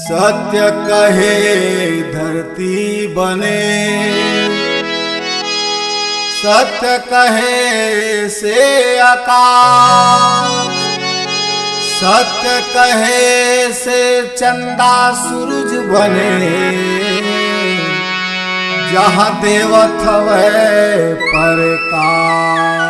सत्य कहे धरती बने, सत्य कहे से आकाश, सत्य कहे से चंदा सूरज बने। जहाँ देवत हवे प्रकाश।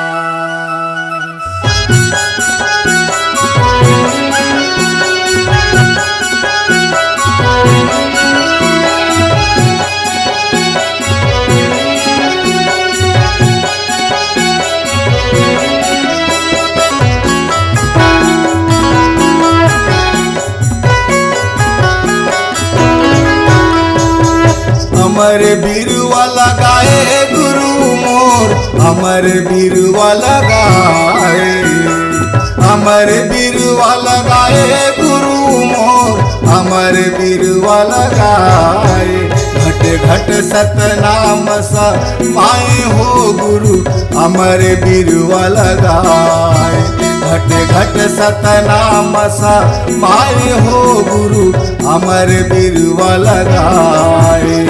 अमर बिरुवा लगाए गुरु मोर, अमर बिरुवा लगाए, अमर बिरुवा लगाए गुरु मोर, अमर बिरुवा लगाए। घट घट सतनाम समाए हो गुरु, अमर बिरुवा लगाए। घट घट सतनाम समाए हो गुरु, अमर बिरुवा लगाए।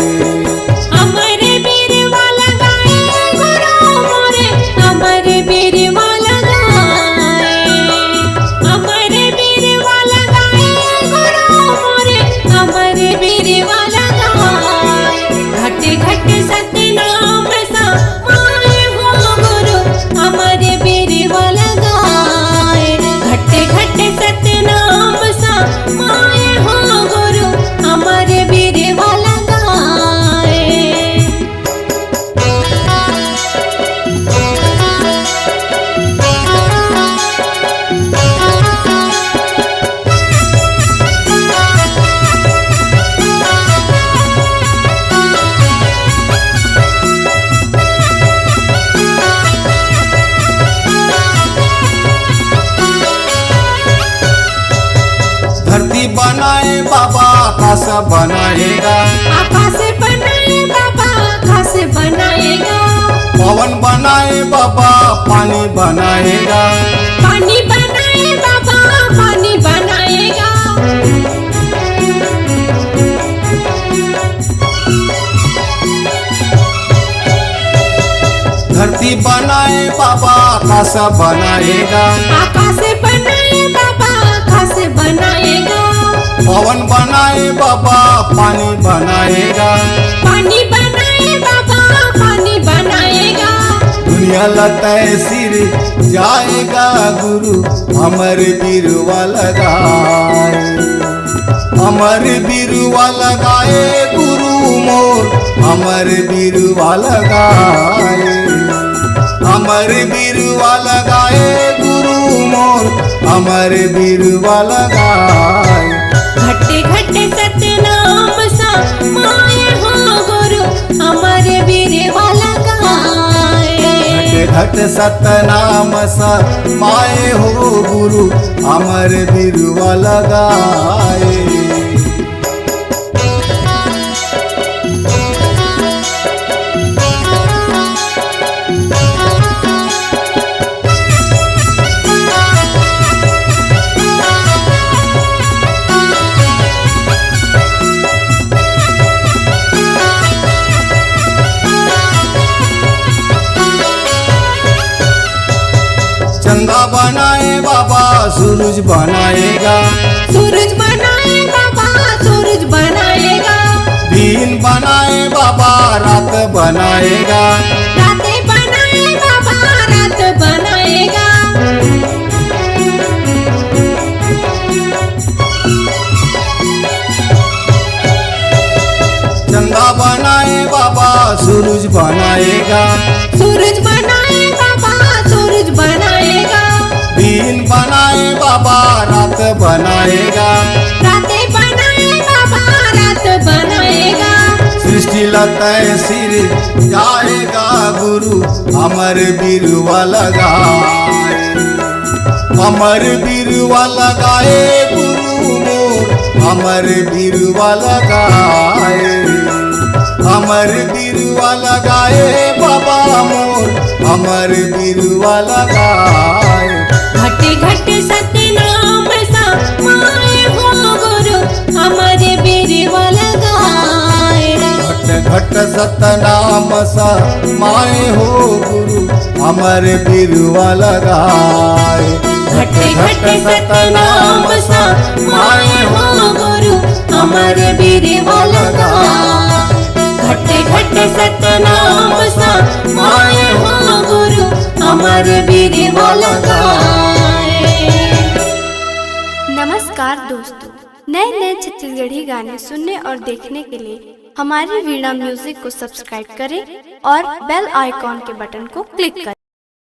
धरती बनाए बाबा आकाश बनाएगा, आकाश बनाए बाबा आकाश बनाएगा। पवन बनाए बाबा पानी बनाएगा, पानी बनाए बाबा पानी बनाएगा। धरती बनाए बाबा आकाश बनाएगा, आकाश बनाए बाबा आकाश बनाएगा। पवन बनाए बाबा पानी बनाएगा, पानी बनाए बाबा पानी बनाएगा। दुनिया लताए सिर जाएगा गुरु, अमर बिरुवा लगाए, अमर बिरुवा लगाए गुरु मोर, अमर बिरुवा लगाए। अमर बिरुवा लगाए गुरु मोर, अमर बिरुवा लगाए। घटे घटे सतनाम समाए हो गुरु, अमर बिरुवा लगाए। घट घट सतनाम समाए हो गुरु, अमर बिरुवा लगाए। चंदा बनाए बाबा सूरज बनाएगा, सूरज बनाए बाबा सूरज बनाएगा। दिन बनाए बाबा रात बनाएगा, रातें बनाए बाबा रात बनाएगा। चंदा बनाए बाबा सूरज बनाएगा, सूरज बनाए बाबा सूरज बनाएगा। दिन बनाए बाबा रात बनाएगा, रातें बनाए बाबा रात बनाएगा। सृष्टि लताए सिर जाएगा गुरु, अमर बिरुवा लगाए, अमर बिरुवा लगाए गुरु मोर, अमर बिरुवा लगाए। अमर बिरुवा लगाए बाबा मोर, अमर बिरुवा लगाए। घटे घटे सतनाम समाए हो गुरु, अमर घट सतनाम सा माए हो गुरु अमर बिरुवा लगाए। घट घट सतनाम सा माए हो गुरु अमर बिरुवा लगाए। घट घट सतनाम सा माए हो गुरु अमर बिरुवा लगाए। नमस्कार दोस्तों, नए नए छत्तीसगढ़ी गाने सुनने और देखने के लिए हमारी वीणा म्यूजिक को सब्सक्राइब करें और बेल आइकॉन के बटन को क्लिक करें।